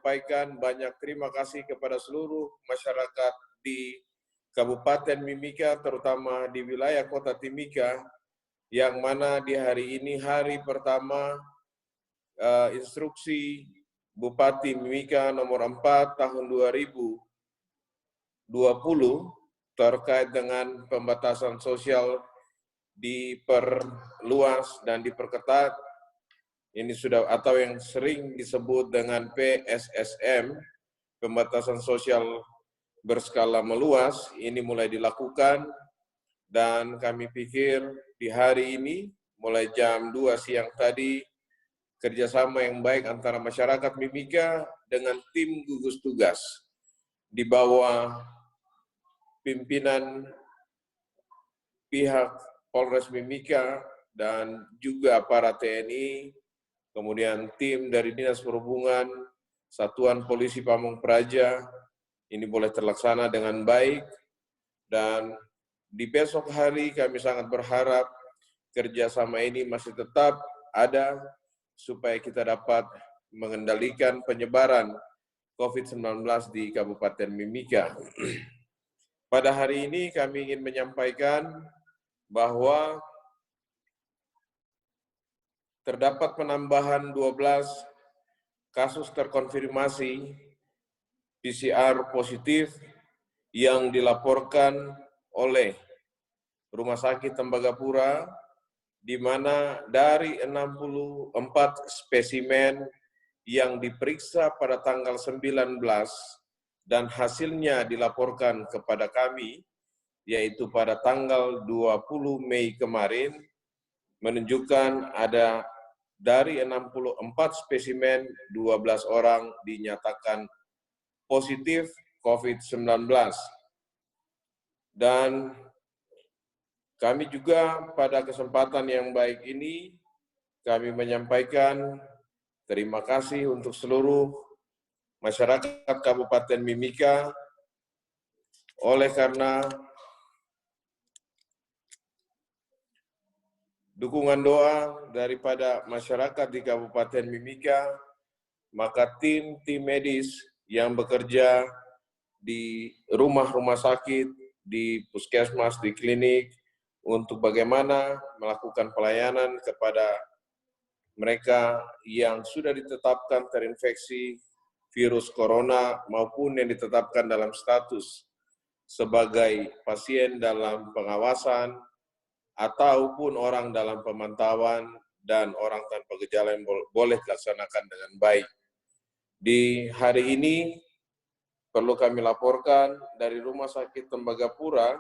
menyampaikan banyak terima kasih kepada seluruh masyarakat di Kabupaten Mimika, terutama di wilayah Kota Timika, yang mana di hari ini hari pertama instruksi Bupati Mimika nomor 4 tahun 2020 terkait dengan pembatasan sosial diperluas dan diperketat. Ini sudah atau yang sering disebut dengan PSSM, pembatasan sosial berskala meluas, ini mulai dilakukan, dan kami pikir di hari ini mulai jam 2 siang tadi kerjasama yang baik antara masyarakat Mimika dengan tim gugus tugas di bawah pimpinan pihak Polres Mimika dan juga para TNI, kemudian tim dari Dinas Perhubungan, Satuan Polisi Pamung Praja, ini boleh terlaksana dengan baik, dan di besok hari kami sangat berharap kerjasama ini masih tetap ada supaya kita dapat mengendalikan penyebaran COVID-19 di Kabupaten Mimika. Pada hari ini kami ingin menyampaikan bahwa terdapat penambahan 12 kasus terkonfirmasi PCR positif yang dilaporkan oleh Rumah Sakit Tembagapura, di mana dari 64 spesimen yang diperiksa pada tanggal 19 dan hasilnya dilaporkan kepada kami, yaitu pada tanggal 20 Mei kemarin, menunjukkan ada dari 64 spesimen, 12 orang dinyatakan positif COVID-19. Dan kami juga pada kesempatan yang baik ini, kami menyampaikan terima kasih untuk seluruh masyarakat Kabupaten Mimika, oleh karena dukungan doa daripada masyarakat di Kabupaten Mimika, maka tim medis yang bekerja di rumah-rumah sakit, di puskesmas, di klinik, untuk bagaimana melakukan pelayanan kepada mereka yang sudah ditetapkan terinfeksi virus corona maupun yang ditetapkan dalam status sebagai pasien dalam pengawasan ataupun orang dalam pemantauan dan orang tanpa gejala yang boleh dilaksanakan dengan baik. Di hari ini perlu kami laporkan dari Rumah Sakit Tembagapura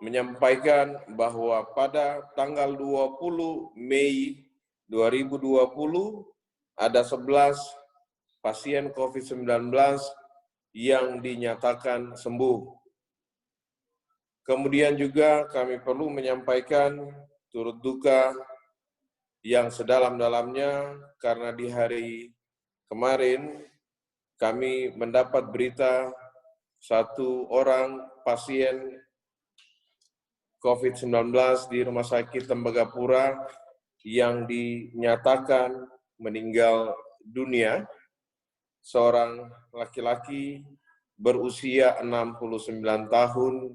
menyampaikan bahwa pada tanggal 20 Mei 2020 ada 11 pasien COVID-19 yang dinyatakan sembuh. Kemudian juga kami perlu menyampaikan turut duka yang sedalam-dalamnya karena di hari kemarin kami mendapat berita satu orang pasien COVID-19 di Rumah Sakit Tembagapura yang dinyatakan meninggal dunia, seorang laki-laki berusia 69 tahun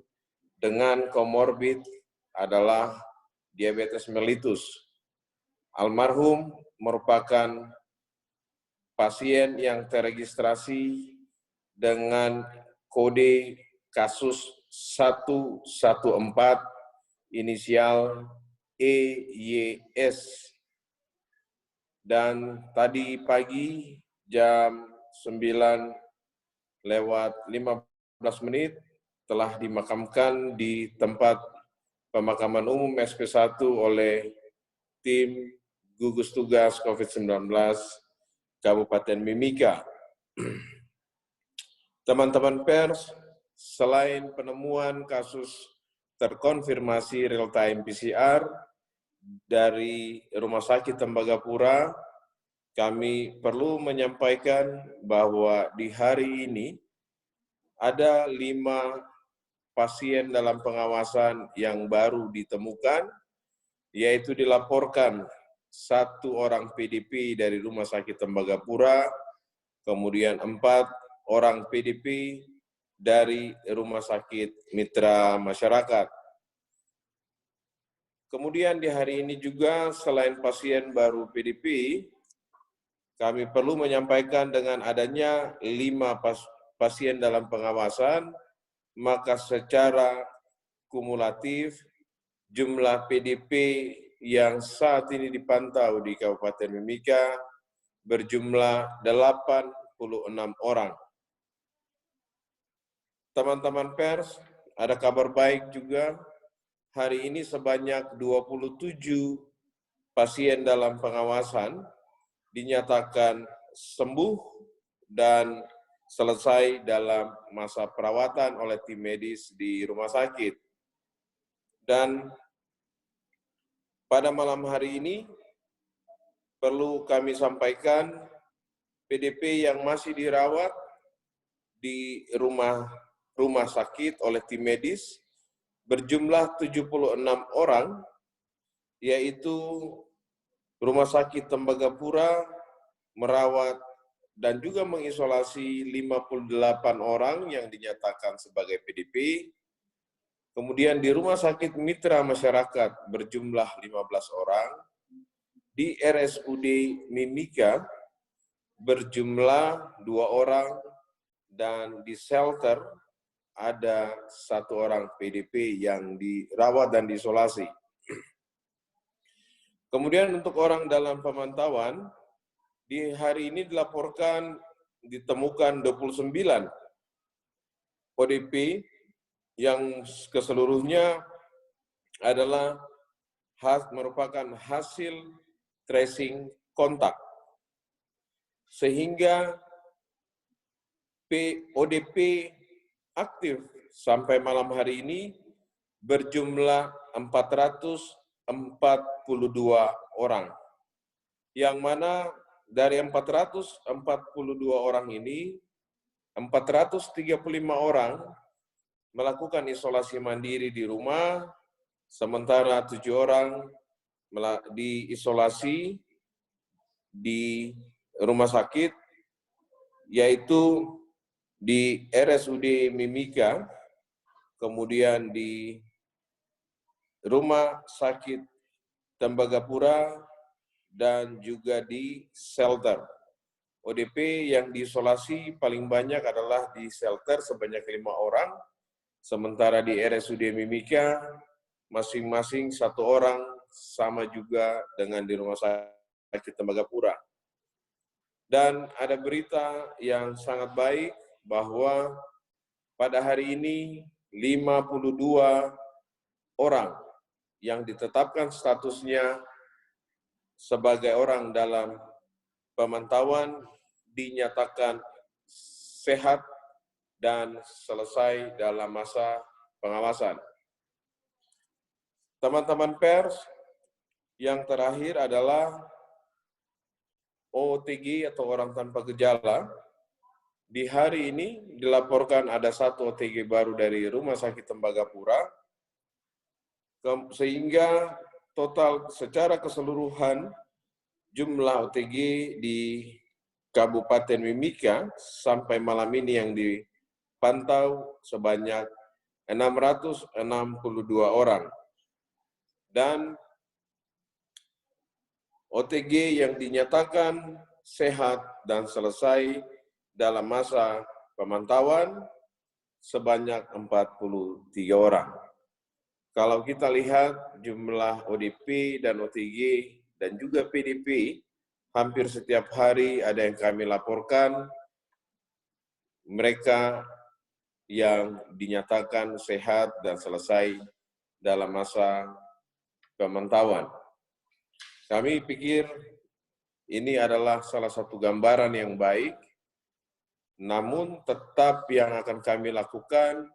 dengan komorbid adalah diabetes mellitus. Almarhum merupakan pasien yang teregistrasi dengan kode kasus 114 inisial EYS. Dan tadi pagi jam 9:15 telah dimakamkan di tempat pemakaman umum SP1 oleh tim gugus tugas COVID-19 Kabupaten Mimika. Teman-teman pers, selain penemuan kasus terkonfirmasi real-time PCR dari Rumah Sakit Tembagapura, kami perlu menyampaikan bahwa di hari ini ada 5 pasien dalam pengawasan yang baru ditemukan, yaitu dilaporkan 1 orang PDP dari Rumah Sakit Tembagapura, kemudian 4 orang PDP dari Rumah Sakit Mitra Masyarakat. Kemudian di hari ini juga selain pasien baru PDP, kami perlu menyampaikan dengan adanya 5 pasien dalam pengawasan, maka secara kumulatif jumlah PDP yang saat ini dipantau di Kabupaten Mimika berjumlah 86 orang. Teman-teman pers, ada kabar baik juga. Hari ini sebanyak 27 pasien dalam pengawasan dinyatakan sembuh dan selesai dalam masa perawatan oleh tim medis di rumah sakit. Dan pada malam hari ini perlu kami sampaikan PDP yang masih dirawat di rumah sakit oleh tim medis berjumlah 76 orang, yaitu Rumah Sakit Tembagapura merawat dan juga mengisolasi 58 orang yang dinyatakan sebagai PDP. Kemudian di Rumah Sakit Mitra Masyarakat berjumlah 15 orang, di RSUD Mimika berjumlah 2 orang, dan di shelter ada 1 orang PDP yang dirawat dan diisolasi. Kemudian untuk orang dalam pemantauan, di hari ini dilaporkan ditemukan 29 ODP yang keseluruhnya adalah merupakan hasil tracing kontak. Sehingga ODP aktif sampai malam hari ini berjumlah 442 orang. Yang mana dari 442 orang ini, 435 orang melakukan isolasi mandiri di rumah, sementara 7 orang diisolasi di rumah sakit, yaitu di RSUD Mimika, kemudian di Rumah Sakit Tembagapura, dan juga di shelter. ODP yang diisolasi paling banyak adalah di shelter sebanyak 5 orang, sementara di RSUD Mimika masing-masing 1 orang, sama juga dengan di Rumah Sakit Tembagapura. Dan ada berita yang sangat baik bahwa pada hari ini 52 orang yang ditetapkan statusnya sebagai orang dalam pemantauan dinyatakan sehat dan selesai dalam masa pengawasan. Teman-teman pers, yang terakhir adalah OTG atau orang tanpa gejala. Di hari ini dilaporkan ada 1 OTG baru dari Rumah Sakit Tembagapura, sehingga total secara keseluruhan jumlah OTG di Kabupaten Mimika sampai malam ini yang dipantau sebanyak 662 orang. Dan OTG yang dinyatakan sehat dan selesai dalam masa pemantauan sebanyak 43 orang. Kalau kita lihat jumlah ODP dan OTG dan juga PDP, hampir setiap hari ada yang kami laporkan, mereka yang dinyatakan sehat dan selesai dalam masa pemantauan. Kami pikir ini adalah salah satu gambaran yang baik, namun tetap yang akan kami lakukan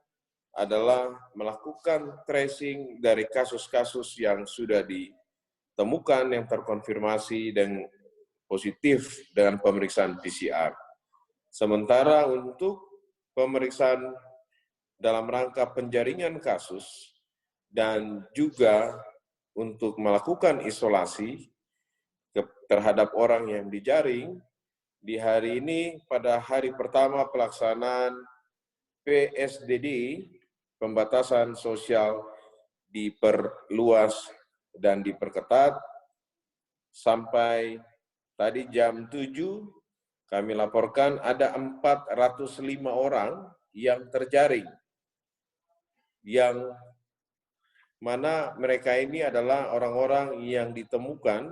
adalah melakukan tracing dari kasus-kasus yang sudah ditemukan, yang terkonfirmasi dan positif dengan pemeriksaan PCR. Sementara untuk pemeriksaan dalam rangka penjaringan kasus dan juga untuk melakukan isolasi, terhadap orang yang dijaring di hari ini pada hari pertama pelaksanaan PSBB, pembatasan sosial diperluas dan diperketat sampai tadi jam 7 kami laporkan ada 405 orang yang terjaring, yang mana mereka ini adalah orang-orang yang ditemukan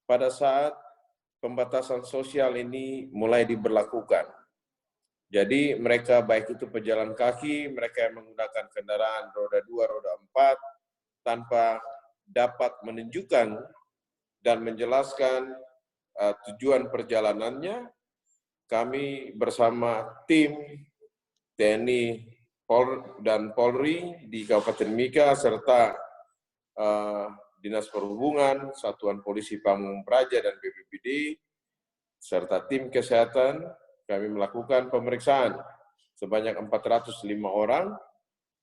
pada saat pembatasan sosial ini mulai diberlakukan. Jadi mereka baik itu pejalan kaki, mereka yang menggunakan kendaraan roda 2, roda 4, tanpa dapat menunjukkan dan menjelaskan tujuan perjalanannya, kami bersama tim TNI dan Polri di Kabupaten Mimika serta Dinas Perhubungan, Satuan Polisi Pamung Praja dan BPBD serta tim kesehatan, kami melakukan pemeriksaan sebanyak 405 orang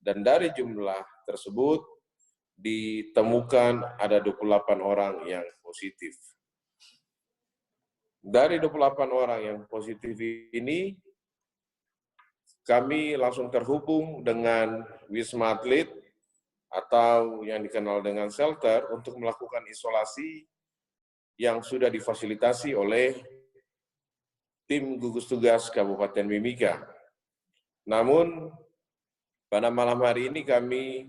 dan dari jumlah tersebut ditemukan ada 28 orang yang positif. Dari 28 orang yang positif ini, kami langsung terhubung dengan Wisma Atlet atau yang dikenal dengan shelter untuk melakukan isolasi yang sudah difasilitasi oleh tim gugus tugas Kabupaten Mimika. Namun, pada malam hari ini kami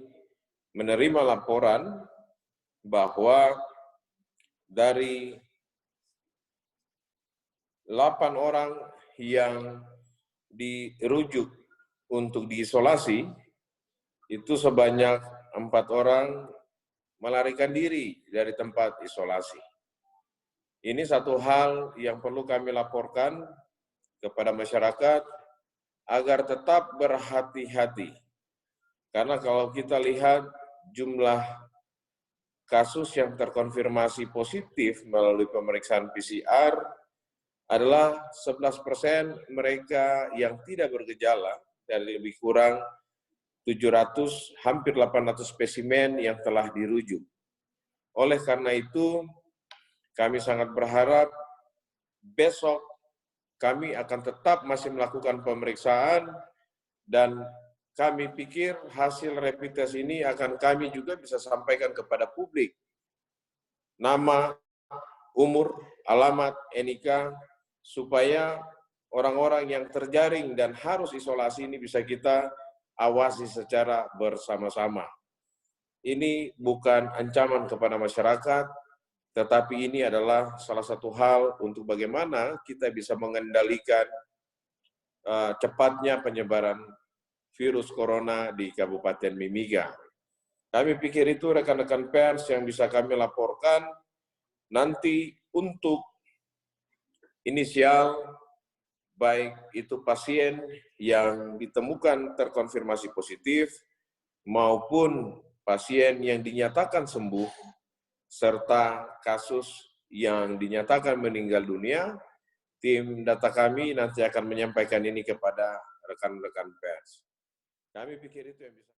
menerima laporan bahwa dari 8 orang yang dirujuk untuk diisolasi, itu sebanyak 4 orang melarikan diri dari tempat isolasi. Ini satu hal yang perlu kami laporkan kepada masyarakat agar tetap berhati-hati. Karena kalau kita lihat jumlah kasus yang terkonfirmasi positif melalui pemeriksaan PCR adalah 11% mereka yang tidak bergejala dari lebih kurang 700, hampir 800 spesimen yang telah dirujuk. Oleh karena itu, kami sangat berharap besok kami akan tetap masih melakukan pemeriksaan dan kami pikir hasil rapid test ini akan kami juga bisa sampaikan kepada publik. Nama, umur, alamat, NIK, supaya orang-orang yang terjaring dan harus isolasi ini bisa kita awasi secara bersama-sama. Ini bukan ancaman kepada masyarakat, tetapi ini adalah salah satu hal untuk bagaimana kita bisa mengendalikan cepatnya penyebaran virus corona di Kabupaten Mimika. Kami pikir itu rekan-rekan pers yang bisa kami laporkan nanti untuk inisial, baik itu pasien yang ditemukan terkonfirmasi positif, maupun pasien yang dinyatakan sembuh, serta kasus yang dinyatakan meninggal dunia, tim data kami nanti akan menyampaikan ini kepada rekan-rekan pers. Kami pikir itu yang bisa